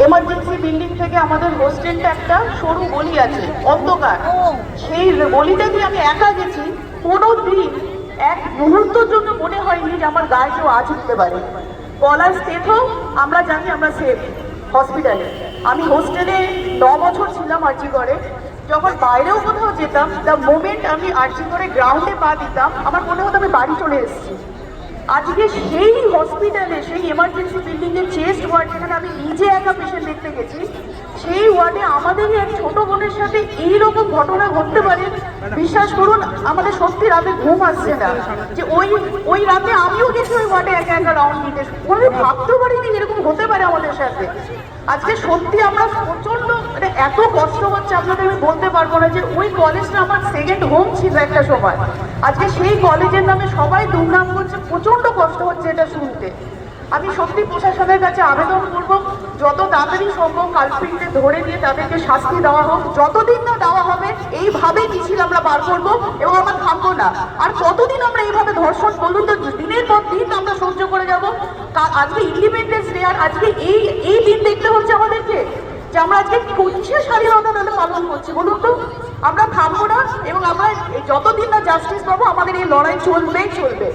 Emergency building থেকে আমাদের হোস্টেলটা একটা সরু গলি আছে, অন্ধকার। সেই গলিটা দিয়ে আমি একা গেছি, কোনো দিন এক মুহূর্তের জন্য মনে হয়নি যে আমার গায়ে কেউ আজ উঠতে পারে। গলার স্টেথও আমরা জানি আমরা সেফ হসপিটালে। আমি হোস্টেলে 9 বছর ছিলাম আরজিকরে। যখন বাইরেও কোথাও যেতাম, দ্য মোমেন্ট আমি আরজিকরে গ্রাউন্ডে পা দিতাম, আমার মনে হতো আমি বাড়ি চলে এসেছি। আজকে সেই হসপিটালে, সেই এমার্জেন্সি বিল্ডিংয়ের চেস্ট ওয়ার্ড, যেখানে আমি নিজে একা পেশেন্ট দেখতে গেছি, সেই ওয়ার্ডে আমাদেরই এক ছোট বোনের সাথে এইরকম ঘটনা ঘটতে পারে। বিশ্বাস করুন, আমাদের সত্যি রাতে ঘুম আসছে না যে ওই রাতে আমিও গেছি ওই ওয়ার্ডে একা একা রাউন্ড দিতে। আমি ভাবতেও পারিনি এরকম হতে পারে আমাদের সাথে। আজকে সত্যি আমরা প্রচন্ড, মানে এত কষ্ট হচ্ছে আপনাদের আমি বলতে পারবো না। যে ওই কলেজটা আমার সেকেন্ড হোম ছিল একটা সময়, আজকে সেই কলেজের নামে সবাই দুর্নাম করছে, প্রচন্ড কষ্ট হচ্ছে এটা শুনতে। আমি সত্যি প্রশাসনের কাছে আবেদন করব, যত তাড়াতাড়ি সম্ভব কালপ্রিটদের ধরে নিয়ে তাদেরকে শাস্তি দেওয়া হোক। যতদিন না দেওয়া হবে এইভাবে মিছিল আমরা বার করবো এবং আমরা থামবো না। আর কতদিন আমরা এইভাবে ধর্ষণ, বলুন তো, দিনের পর দিন আমরা সহ্য করে যাব। আজকে ইন্ডিপেন্ডেন্স ডে, আর আজকে এই দিন দেখতে হচ্ছে আমাদেরকে যে আমরা আজকে কিসের স্বাধীনতা নামে পালন করছি, বলুন তো। আমরা থামবো না এবং আমরা যতদিন না জাস্টিস পাবো আমাদের এই লড়াই চলবেই চলবে।